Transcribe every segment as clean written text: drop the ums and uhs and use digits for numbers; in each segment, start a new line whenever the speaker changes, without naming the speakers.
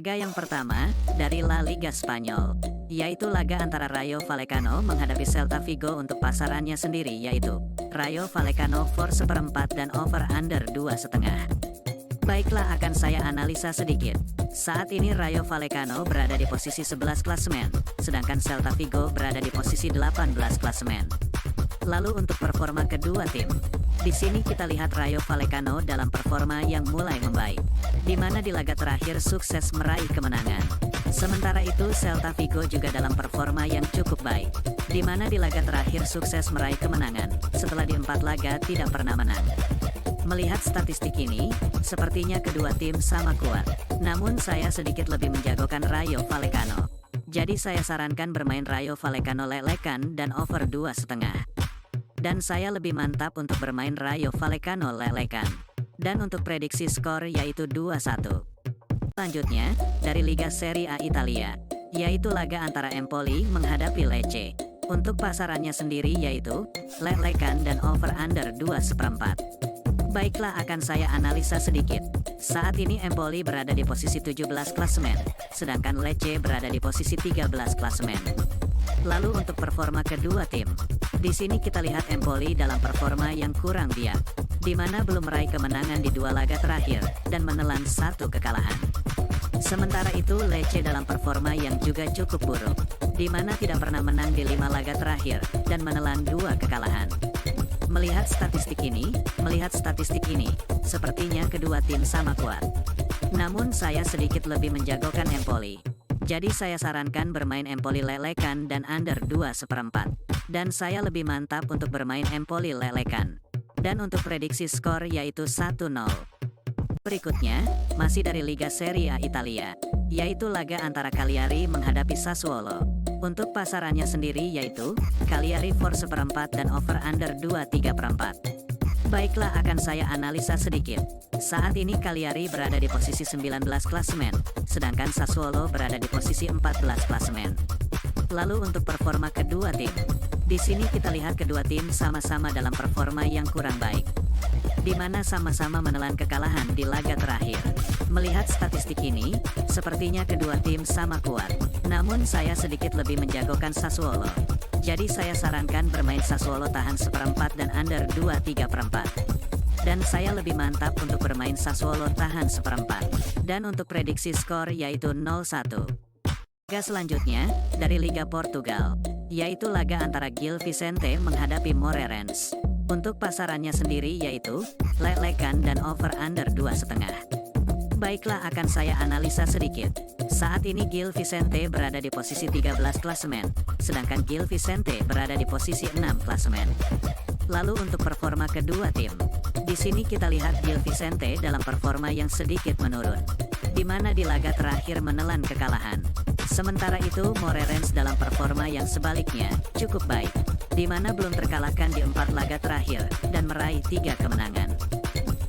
Laga yang pertama, dari La Liga Spanyol, yaitu laga antara Rayo Vallecano menghadapi Celta Vigo untuk pasarannya sendiri, yaitu Rayo Vallecano for seperempat dan over-under 2,5. Baiklah, akan saya analisa sedikit. Saat ini Rayo Vallecano berada di posisi 11 klasemen, sedangkan Celta Vigo berada di posisi 18 klasemen. Lalu untuk performa kedua tim, di sini kita lihat Rayo Vallecano dalam performa yang mulai membaik, di mana di laga terakhir sukses meraih kemenangan. Sementara itu Celta Vigo juga dalam performa yang cukup baik, di mana di laga terakhir sukses meraih kemenangan, setelah di 4 laga tidak pernah menang. Melihat statistik ini, sepertinya kedua tim sama kuat, namun saya sedikit lebih menjagokan Rayo Vallecano. Jadi saya sarankan bermain Rayo Vallecano lelekan dan over 2,5. Dan saya lebih mantap untuk bermain Rayo Vallecano lelekan. Dan untuk prediksi skor yaitu 2-1. Selanjutnya, dari Liga Serie A Italia, yaitu laga antara Empoli menghadapi Lecce. Untuk pasarannya sendiri yaitu lelekan dan over-under 2,4. Baiklah, akan saya analisa sedikit. Saat ini Empoli berada di posisi 17 klasemen, sedangkan Lecce berada di posisi 13 klasemen. Lalu untuk performa kedua tim, di sini kita lihat Empoli dalam performa yang kurang biak, di mana belum meraih kemenangan di 2 laga terakhir dan menelan 1 kekalahan. Sementara itu Lecce dalam performa yang juga cukup buruk, di mana tidak pernah menang di 5 laga terakhir dan menelan 2 kekalahan. Melihat statistik ini, sepertinya kedua tim sama kuat. Namun saya sedikit lebih menjagokan Empoli. Jadi saya sarankan bermain Empoli lelekan dan under 2,4. Dan saya lebih mantap untuk bermain Empoli lelekan. Dan untuk prediksi skor yaitu 1-0. Berikutnya, masih dari Liga Serie A Italia, yaitu laga antara Cagliari menghadapi Sassuolo. Untuk pasarannya sendiri yaitu Cagliari for seperempat dan over-under 2,3/4. Baiklah, akan saya analisa sedikit. Saat ini Cagliari berada di posisi 19 klasemen, sedangkan Sassuolo berada di posisi 14 klasemen. Lalu untuk performa kedua tim, di sini kita lihat kedua tim sama-sama dalam performa yang kurang baik, di mana sama-sama menelan kekalahan di laga terakhir. Melihat statistik ini, sepertinya kedua tim sama kuat. Namun saya sedikit lebih menjagokan Sassuolo. Jadi saya sarankan bermain Sassuolo tahan seperempat dan under 2,3/4. Dan saya lebih mantap untuk bermain Sassuolo tahan seperempat. Dan untuk prediksi skor yaitu 0-1. Laga selanjutnya, dari Liga Portugal, yaitu laga antara Gil Vicente menghadapi Moreirense. Untuk pasarannya sendiri yaitu lelekan dan over-under 2,5. Baiklah, akan saya analisa sedikit. Saat ini Gil Vicente berada di posisi 13 klasemen, sedangkan Gil Vicente berada di posisi 6 klasemen. Lalu untuk performa kedua tim, di sini kita lihat Gil Vicente dalam performa yang sedikit menurun, di mana di laga terakhir menelan kekalahan. Sementara itu Moreirense dalam performa yang sebaliknya cukup baik, di mana belum terkalahkan di 4 laga terakhir dan meraih 3 kemenangan.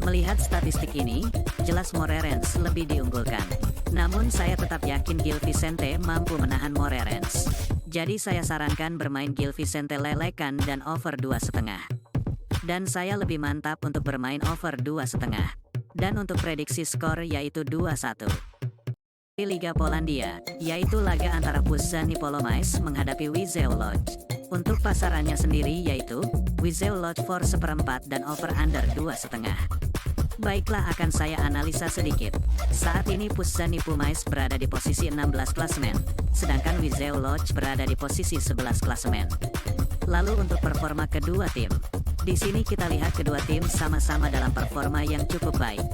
Melihat statistik ini, jelas Moreirense lebih diunggulkan. Namun saya tetap yakin Gil Vicente mampu menahan Moreirense. Jadi saya sarankan bermain Gil Vicente lelekan dan over 2,5. Dan saya lebih mantap untuk bermain over 2,5. Dan untuk prediksi skor yaitu 2-1. Di Liga Polandia, yaitu laga antara Puszczany Polomice menghadapi Wisła Łódź. Untuk pasarannya sendiri yaitu Wisła Łódź for seperempat dan over-under 2,5. Baiklah, akan saya analisa sedikit. Saat ini Puszczany Polomice berada di posisi 16 klasemen, sedangkan Wisła Łódź berada di posisi 11 klasemen. Lalu untuk performa kedua tim, di sini kita lihat kedua tim sama-sama dalam performa yang cukup baik,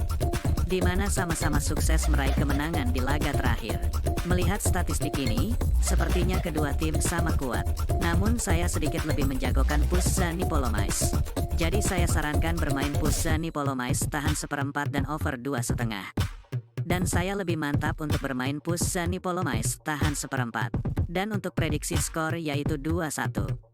di mana sama-sama sukses meraih kemenangan di laga terakhir. Melihat statistik ini, sepertinya kedua tim sama kuat. Namun saya sedikit lebih menjagokan Puszczany Polomice. Jadi saya sarankan bermain Puszczany Polomice tahan seperempat dan over 2,5. Dan saya lebih mantap untuk bermain Puszczany Polomice tahan seperempat. Dan untuk prediksi skor yaitu 2-1.